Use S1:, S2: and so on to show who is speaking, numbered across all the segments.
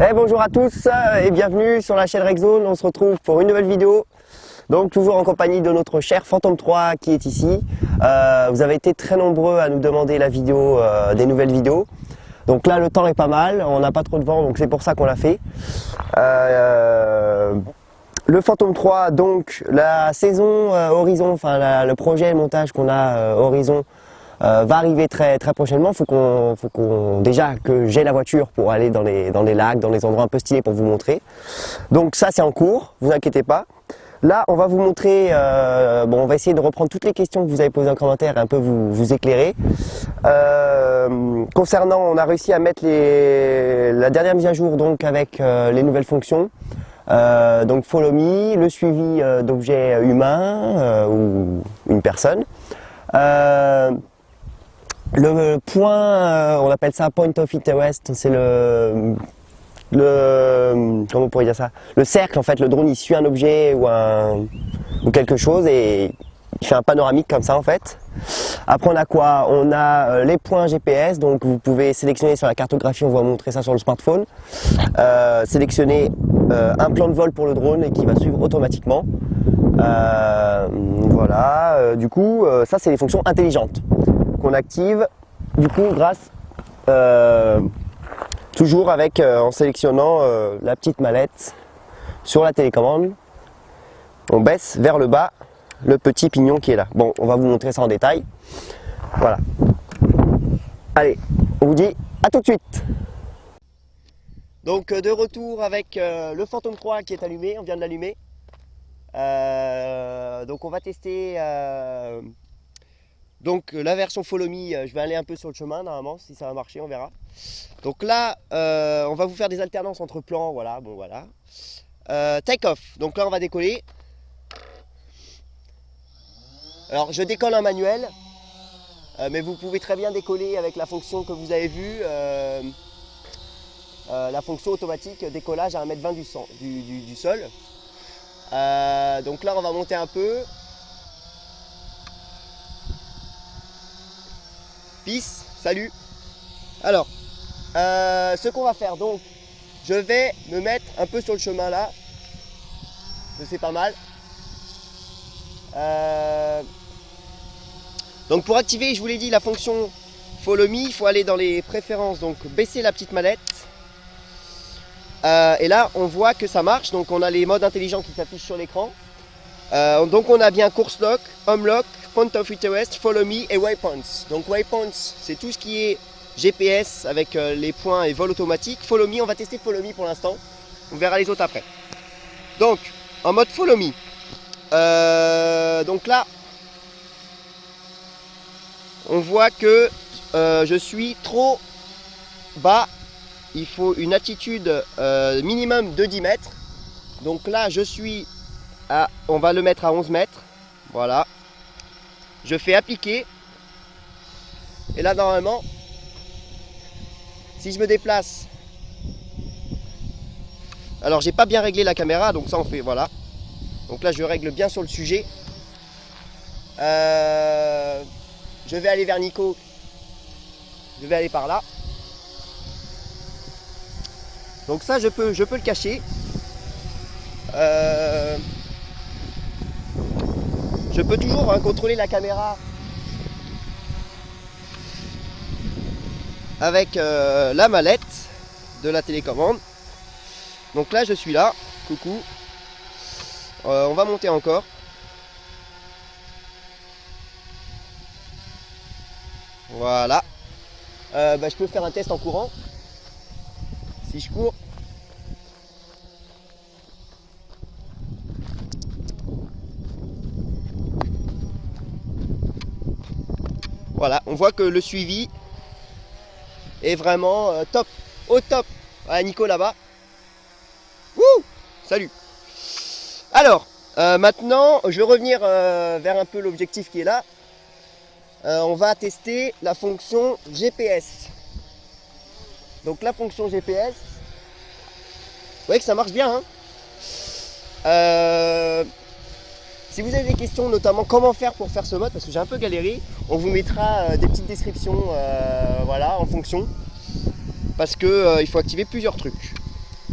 S1: Bonjour à tous et bienvenue sur la chaîne Rexzone. On se retrouve pour une nouvelle vidéo. Donc toujours en compagnie de notre cher Phantom 3 qui est ici. Vous avez été très nombreux à nous demander la vidéo, des nouvelles vidéos. Donc là le temps est pas mal, on n'a pas trop de vent donc c'est pour ça qu'on l'a fait. Le Phantom 3, donc la saison Horizon, enfin le projet, le montage qu'on a Horizon va arriver très prochainement. Faut qu'on déjà que j'ai la voiture pour aller dans les lacs, dans les endroits un peu stylés pour vous montrer. Donc ça c'est en cours, vous inquiétez pas. Là on va vous montrer, on va essayer de reprendre toutes les questions que vous avez posées en commentaire et un peu vous éclairer. Concernant, on a réussi à mettre la dernière mise à jour donc avec les nouvelles fonctions. Donc Follow Me, le suivi d'objets humains ou une personne. Le point, on appelle ça Point of Interest, c'est comment on pourrait dire ça, le cercle en fait. Le drone il suit un objet ou quelque chose et il fait un panoramique comme ça en fait. Après on a quoi? On a les points GPS, donc vous pouvez sélectionner sur la cartographie, on va vous montrer ça sur le smartphone. Sélectionner un plan de vol pour le drone et qui va suivre automatiquement. Voilà, du coup ça c'est les fonctions intelligentes qu'on active du coup grâce toujours avec en sélectionnant la petite mallette sur la télécommande. On baisse vers le bas le petit pignon qui est là. Bon, on va vous montrer ça en détail. Voilà. Allez, on vous dit à tout de suite. Donc de retour avec le Phantom 3 qui est allumé, on vient de l'allumer. Donc on va tester donc la version Follow Me. Je vais aller un peu sur le chemin normalement, si ça va marcher, on verra. Donc là, on va vous faire des alternances entre plans, voilà, bon voilà. Take off, donc là on va décoller. Alors je décolle en manuel, mais vous pouvez très bien décoller avec la fonction que vous avez vue, la fonction automatique décollage à 1,20 m du sol. Donc là on va monter un peu. Peace, salut. Alors, ce qu'on va faire, donc, je vais me mettre un peu sur le chemin là. C'est pas mal. Donc pour activer, je vous l'ai dit, la fonction Follow Me, il faut aller dans les préférences, donc baisser la petite mallette. Et là, on voit que ça marche. Donc on a les modes intelligents qui s'affichent sur l'écran. Donc on a bien Course Lock, Home Lock, Point of Interest, Follow Me et Waypoints. Donc Waypoints, c'est tout ce qui est GPS avec les points et vol automatique. Follow Me, on va tester Follow Me pour l'instant. On verra les autres après. Donc en mode Follow Me. Donc là, on voit que je suis trop bas. Il faut une altitude minimum de 10 mètres. Donc là, je suis on va le mettre à 11 mètres. Voilà. Je fais appliquer. Et là, normalement, si je me déplace. Alors, j'ai pas bien réglé la caméra, donc ça, on fait. Voilà. Donc là, je règle bien sur le sujet. Je vais aller vers Nico. Je vais aller par là. Donc ça, je peux le cacher. Je peux toujours contrôler la caméra avec la mallette de la télécommande. Donc là je suis là, coucou. On va monter encore. Voilà. Je peux faire un test en courant. Si je cours. Voilà, on voit que le suivi est vraiment top, au top. Voilà, Nico là-bas. Wouh! Salut! Alors, maintenant, je vais revenir vers un peu l'objectif qui est là. On va tester la fonction GPS. Donc la fonction GPS, vous voyez que ça marche bien, hein. Si vous avez des questions, notamment comment faire pour faire ce mode, parce que j'ai un peu galéré, on vous mettra des petites descriptions voilà, en fonction. Parce que il faut activer plusieurs trucs.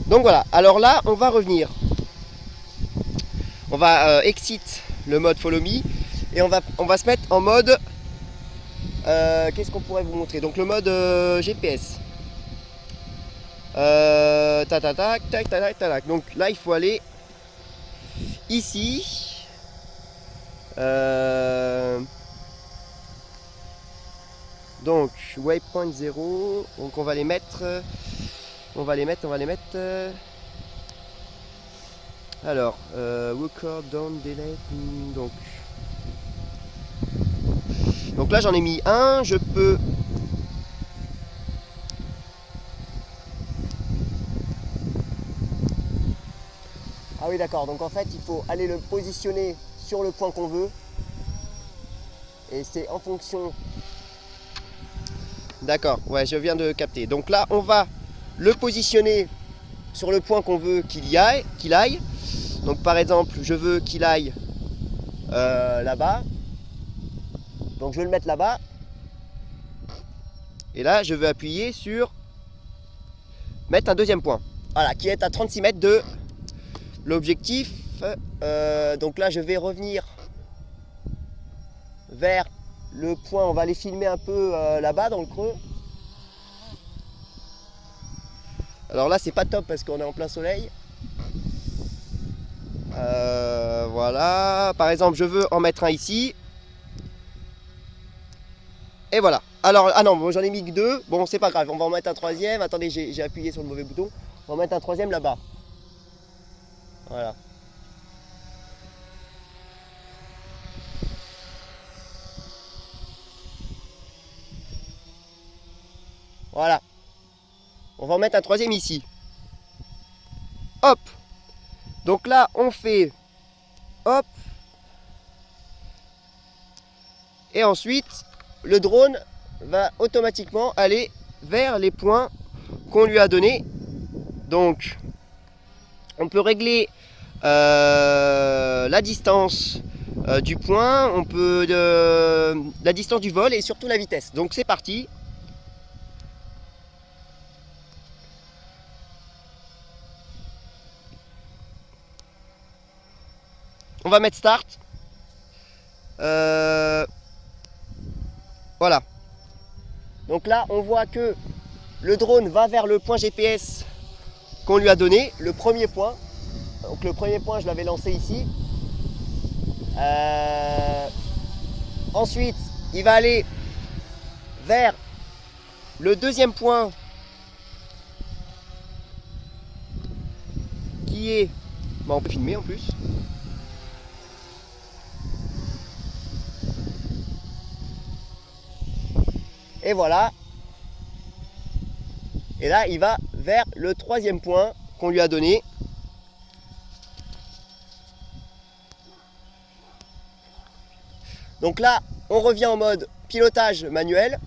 S1: Donc voilà, alors là on va revenir. On va exit le mode follow me et on va se mettre en mode qu'est-ce qu'on pourrait vous montrer? Donc le mode GPS. Tac tac tac tac tac tac. Donc là il faut aller ici. Donc waypoint 0. Donc on va les mettre. Alors, record down delete. Donc là j'en ai mis un. Je peux. Ah oui d'accord. Donc en fait il faut aller le positionner sur le point qu'on veut. Et c'est en fonction. D'accord. Ouais, je viens de capter. Donc là on va le positionner sur le point qu'on veut qu'il aille. Donc par exemple, je veux qu'il aille là-bas. Donc je vais le mettre là-bas. Et là, je veux appuyer sur mettre un deuxième point. Voilà, qui est à 36 mètres de l'objectif. Donc là, je vais revenir vers le point. On va aller filmer un peu là-bas dans le creux. Alors là, c'est pas top parce qu'on est en plein soleil. Voilà. Par exemple, je veux en mettre un ici. Et voilà. Alors, ah non, bon, j'en ai mis que deux. Bon, c'est pas grave. On va en mettre un troisième. Attendez, j'ai appuyé sur le mauvais bouton. On va en mettre un troisième là-bas. Voilà. Voilà. On va en mettre un troisième ici. Hop. Donc là, on fait hop. Et ensuite, le drone va automatiquement aller vers les points qu'on lui a donnés. Donc, on peut régler la distance du point, on peut la distance du vol et surtout la vitesse. Donc c'est parti. On va mettre start. Voilà. Donc là, on voit que le drone va vers le point GPS qu'on lui a donné, le premier point. Donc le premier point, je l'avais lancé ici. Ensuite, il va aller vers le deuxième point qui est... Bon, on peut filmer en plus. Et voilà. Et là, il va vers le troisième point qu'on lui a donné. Donc là, on revient en mode pilotage manuel.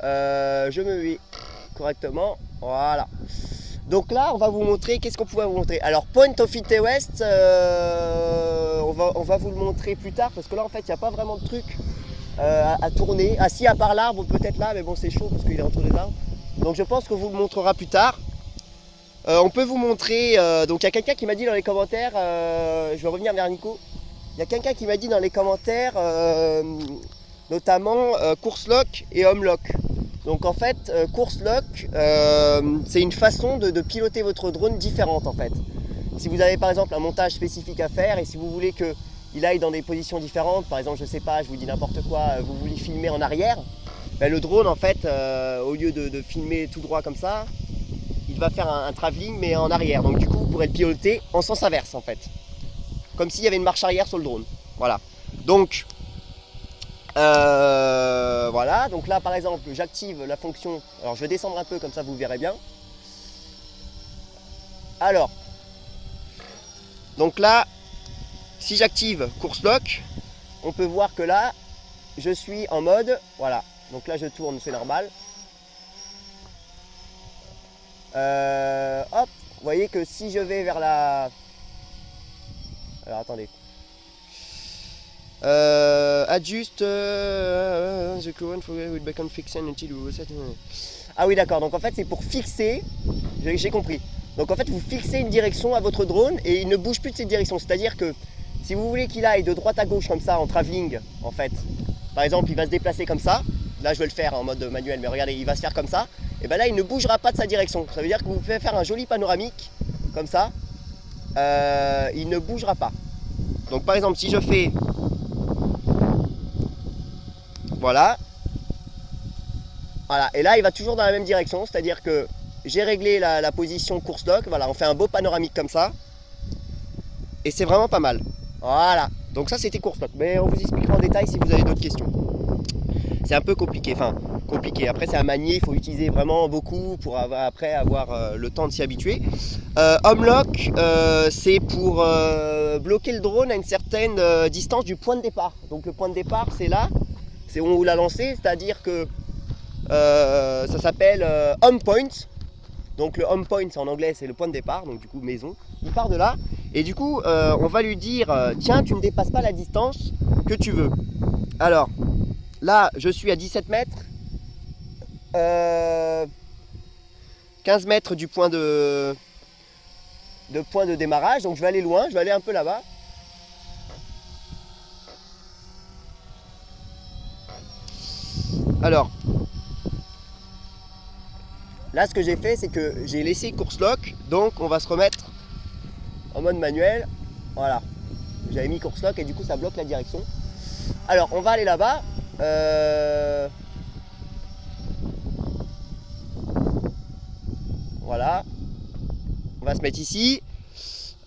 S1: Je me mets correctement. Voilà. Donc là, on va vous montrer, qu'est-ce qu'on pourrait vous montrer? Alors, Point of It West, on va vous le montrer plus tard, parce que là, en fait, il n'y a pas vraiment de truc à tourner. Ah si, à part l'arbre, peut-être là, mais bon, c'est chaud, parce qu'il est entre les arbres. Donc, je pense qu'on vous le montrera plus tard. On peut vous montrer, donc il y a quelqu'un qui m'a dit dans les commentaires, je vais revenir vers Nico. Il y a quelqu'un qui m'a dit dans les commentaires, notamment course lock et home lock. Donc en fait, course lock, c'est une façon de piloter votre drone différente en fait. Si vous avez par exemple un montage spécifique à faire et si vous voulez qu'il aille dans des positions différentes, par exemple, je sais pas, je vous dis n'importe quoi, vous voulez filmer en arrière, ben, le drone en fait, au lieu de filmer tout droit comme ça, il va faire un travelling mais en arrière. Donc du coup, vous pourrez le piloter en sens inverse en fait. Comme s'il y avait une marche arrière sur le drone. Voilà. Donc, voilà. Donc là, par exemple, j'active la fonction. Alors, je vais descendre un peu, comme ça, vous verrez bien. Alors, donc là, si j'active course lock, on peut voir que là, je suis en mode. Voilà. Donc là, je tourne, c'est normal. Hop. Vous voyez que si je vais vers la... Alors attendez. Adjust the current with bacon fixing until you reset. Ah oui, d'accord. Donc en fait, c'est pour fixer. J'ai compris. Donc en fait, vous fixez une direction à votre drone et il ne bouge plus de cette direction. C'est-à-dire que si vous voulez qu'il aille de droite à gauche comme ça en travelling, en fait, par exemple, il va se déplacer comme ça. Là, je vais le faire en mode manuel, mais regardez, il va se faire comme ça. Et bien là, il ne bougera pas de sa direction. Ça veut dire que vous pouvez faire un joli panoramique comme ça. Il ne bougera pas. Donc par exemple, si je fais, voilà, et là, il va toujours dans la même direction. C'est-à-dire que j'ai réglé la position course lock. Voilà, on fait un beau panoramique comme ça. Et c'est vraiment pas mal. Voilà. Donc ça, c'était course lock. Mais on vous expliquera en détail si vous avez d'autres questions. C'est un peu compliqué. Enfin, compliqué. Après, c'est à manier. Il faut utiliser vraiment beaucoup pour après avoir le temps de s'y habituer. Home lock, c'est pour bloquer le drone à une certaine distance du point de départ. Donc le point de départ, c'est là. C'est où on l'a lancé. C'est-à-dire que ça s'appelle home point. Donc le home point en anglais c'est le point de départ, donc du coup maison. Il part de là et du coup on va lui dire tiens, tu ne dépasses pas la distance que tu veux. Alors là je suis à 17 mètres, 15 mètres du point de démarrage, donc je vais aller loin, je vais aller un peu là-bas. Alors là, ce que j'ai fait, c'est que j'ai laissé course lock, donc on va se remettre en mode manuel. Voilà, j'avais mis course lock et du coup, ça bloque la direction. Alors, on va aller là-bas. Voilà, on va se mettre ici,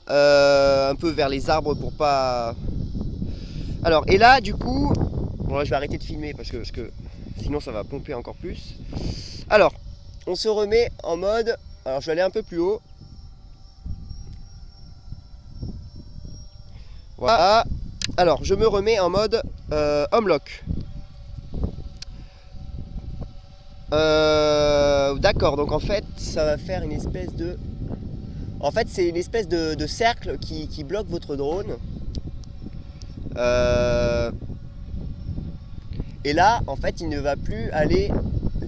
S1: un peu vers les arbres pour pas. Alors, et là, du coup, bon, là, je vais arrêter de filmer parce que sinon, ça va pomper encore plus. Alors, on se remet en mode, alors je vais aller un peu plus haut. Voilà. Alors je me remets en mode home lock. D'accord, donc en fait ça va faire une espèce de. En fait c'est une espèce de cercle qui bloque votre drone. Et là en fait il ne va plus aller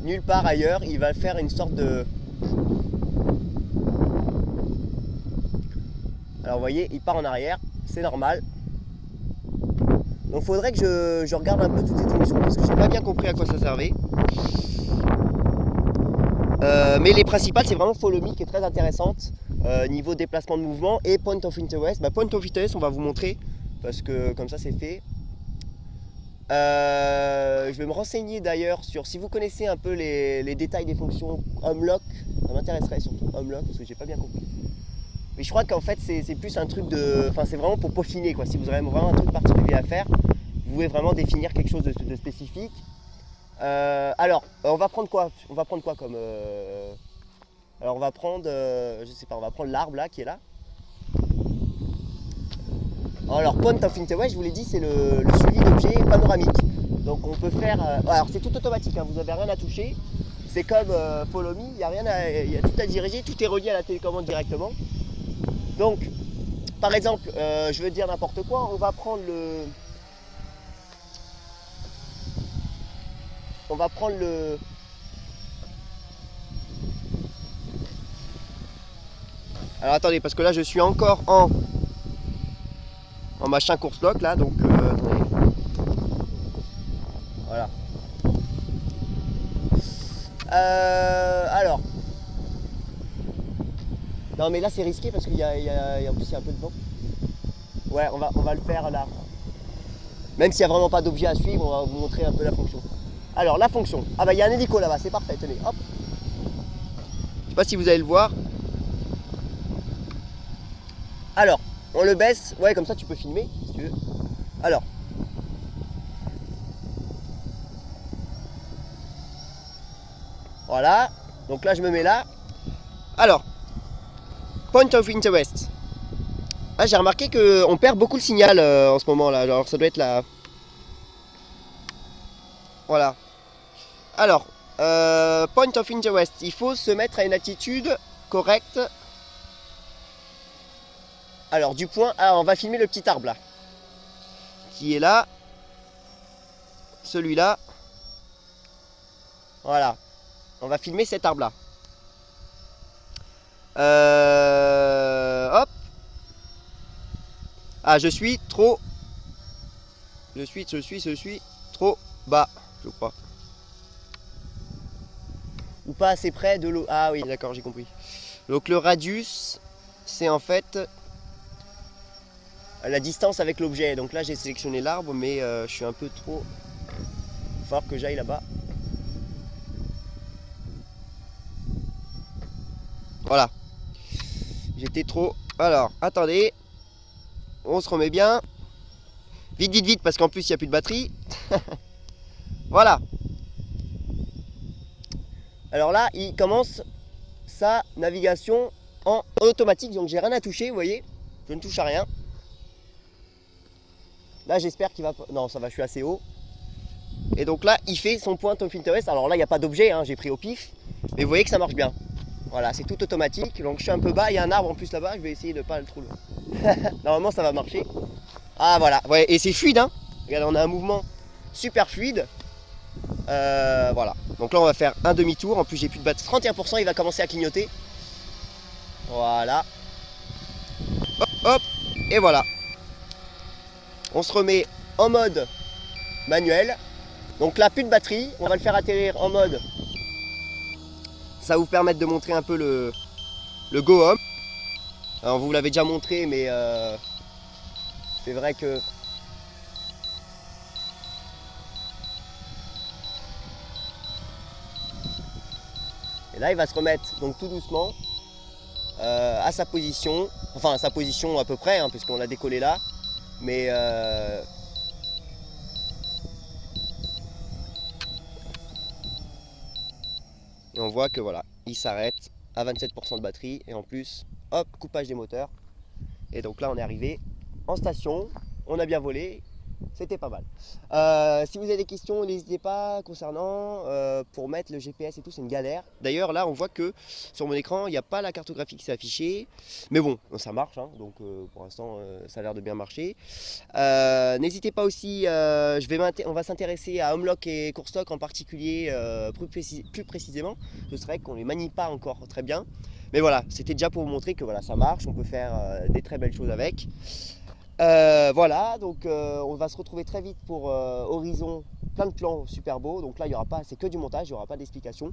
S1: nulle part ailleurs, il va faire une sorte de. Alors vous voyez, il part en arrière, c'est normal. Donc il faudrait que je regarde un peu toutes ces fonctions parce que je n'ai pas bien compris à quoi ça servait. Mais les principales, c'est vraiment Follow Me qui est très intéressante niveau déplacement de mouvement et Point of Interest. Point of Interest, on va vous montrer parce que comme ça c'est fait. Je vais me renseigner d'ailleurs sur si vous connaissez un peu les détails des fonctions Home Lock. Ça m'intéresserait surtout Home Lock parce que j'ai pas bien compris. Mais je crois qu'en fait c'est plus un truc de. Enfin c'est vraiment pour peaufiner quoi. Si vous avez vraiment un truc particulier à faire, vous pouvez vraiment définir quelque chose de spécifique. Alors on va prendre quoi? On va prendre quoi comme. Alors on va prendre. Je sais pas, on va prendre l'arbre là qui est là. Alors Point of Interest, je vous l'ai dit, c'est le suivi d'objets panoramique. Donc on peut faire. Alors c'est tout automatique, hein, vous n'avez rien à toucher. C'est comme Follow Me, il y a tout à diriger, tout est relié à la télécommande directement. Donc, par exemple, je veux dire n'importe quoi, on va prendre le. On va prendre le. Alors attendez, parce que là je suis encore en machin course lock là, donc attendez. Voilà. Alors. Non mais là c'est risqué parce qu'il y a en plus il y a un peu de vent. Ouais, on va le faire là. Même s'il n'y a vraiment pas d'objet à suivre, on va vous montrer un peu la fonction. Alors la fonction. Ah bah il y a un hélico là-bas, c'est parfait, tenez, hop. Je sais pas si vous allez le voir. Alors, on le baisse, ouais comme ça tu peux filmer si tu veux. Alors. Voilà, donc là je me mets là. Alors, Point of Interest. Ah, j'ai remarqué qu'on perd beaucoup le signal en ce moment là, alors ça doit être là. Voilà. Alors, Point of Interest, il faut se mettre à une attitude correcte. Alors du point, on va filmer le petit arbre là. Qui est là. Celui-là. Voilà. On va filmer cet arbre là. Hop. Ah, je suis trop bas, je crois. Ou pas assez près de l'eau. Ah oui, d'accord, j'ai compris. Donc le radius, c'est en fait la distance avec l'objet. Donc là, j'ai sélectionné l'arbre, mais je suis un peu trop... Il va falloir que j'aille là-bas. Voilà. J'étais trop... Alors, attendez. On se remet bien. Vite, vite, vite, parce qu'en plus, il n'y a plus de batterie. Voilà. Alors là, il commence sa navigation en automatique. Donc, j'ai rien à toucher, vous voyez. Je ne touche à rien. Là, j'espère qu'il va... Non, ça va, je suis assez haut. Et donc là, il fait son point of interest. Alors là, il n'y a pas d'objet, hein, j'ai pris au pif. Mais vous voyez que ça marche bien. Voilà, c'est tout automatique. Donc je suis un peu bas, il y a un arbre en plus là-bas. Je vais essayer de ne pas le trouver. Normalement, ça va marcher. Ah voilà, ouais, et c'est fluide, hein. Regardez, on a un mouvement super fluide. Voilà. Donc là, on va faire un demi-tour. En plus, j'ai plus de batterie. 31%, il va commencer à clignoter. Voilà. Hop, hop. Et voilà. On se remet en mode manuel. Donc là, plus de batterie. On va le faire atterrir en mode. Ça va vous permettre de montrer un peu le go home. Alors, vous l'avez déjà montré, mais c'est vrai que... Et là, il va se remettre donc tout doucement à sa position. Enfin, à sa position à peu près, hein, puisqu'on l'a décollé là. Mais... Et on voit que voilà, il s'arrête à 27% de batterie. Et en plus, hop, coupage des moteurs. Et donc là, on est arrivé en station. On a bien volé. C'était pas mal. Si vous avez des questions, n'hésitez pas concernant pour mettre le GPS et tout, c'est une galère. D'ailleurs, là, on voit que sur mon écran, il n'y a pas la cartographie qui s'est affichée. Mais bon, ça marche, hein, donc pour l'instant, ça a l'air de bien marcher. N'hésitez pas aussi, on va s'intéresser à Homelock et Courstock en particulier, plus précisément. Ce serait qu'on ne les manie pas encore très bien. Mais voilà, c'était déjà pour vous montrer que voilà, ça marche, on peut faire des très belles choses avec. Voilà, donc on va se retrouver très vite pour Horizon, plein de plans super beaux. Donc là, il y aura pas, c'est que du montage, il n'y aura pas d'explication.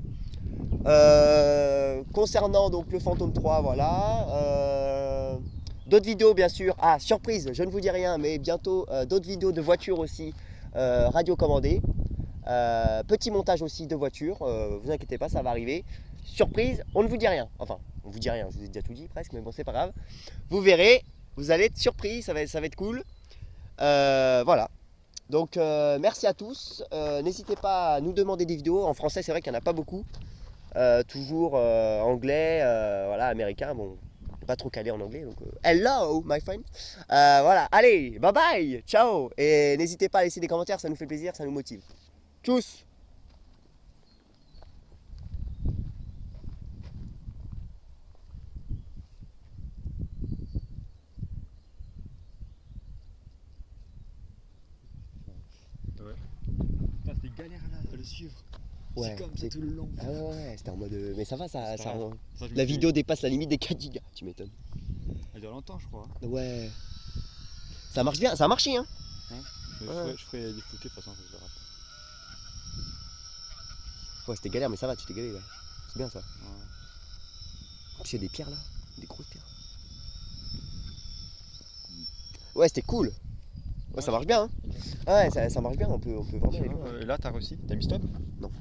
S1: Concernant donc le Phantom 3, voilà. D'autres vidéos, bien sûr. Ah, surprise, je ne vous dis rien, mais bientôt d'autres vidéos de voitures aussi, radio commandée. Petit montage aussi de voitures, vous inquiétez pas, ça va arriver. Surprise, on ne vous dit rien. Enfin, on vous dit rien, je vous ai déjà tout dit presque, mais bon, c'est pas grave. Vous verrez. Vous allez être surpris, ça va être cool. Voilà. Donc merci à tous. N'hésitez pas à nous demander des vidéos. En français, c'est vrai qu'il n'y en a pas beaucoup. Toujours anglais, voilà, américain. Bon, pas trop calé en anglais. Donc hello, my friend. Voilà. Allez, bye bye, ciao. Et n'hésitez pas à laisser des commentaires, ça nous fait plaisir, ça nous motive. Tchuss.
S2: Ouais. Putain, c'était galère à le suivre.
S1: Ouais,
S2: c'est comme ça tout le long.
S1: Ah ouais, c'était en mode. Mais ça va, ça
S2: je
S1: la vidéo dépasse la limite des 4 gigas, tu m'étonnes.
S2: Elle dure longtemps, je crois.
S1: Ouais. Ça marche bien, ça a marché, hein.
S2: Ouais. Je ferai des photos de toute façon, je verrai.
S1: Ouais, c'était galère, mais ça va, tu t'es galéré là. C'est bien ça.
S2: Ouais.
S1: Tu sais, des pierres là, des grosses pierres. Ouais, c'était cool. Ouais, ça marche bien, hein. Ouais, ça marche bien, on peut vraiment aller loin.
S2: Là, t'as réussi. T'as mis stop?
S1: Non.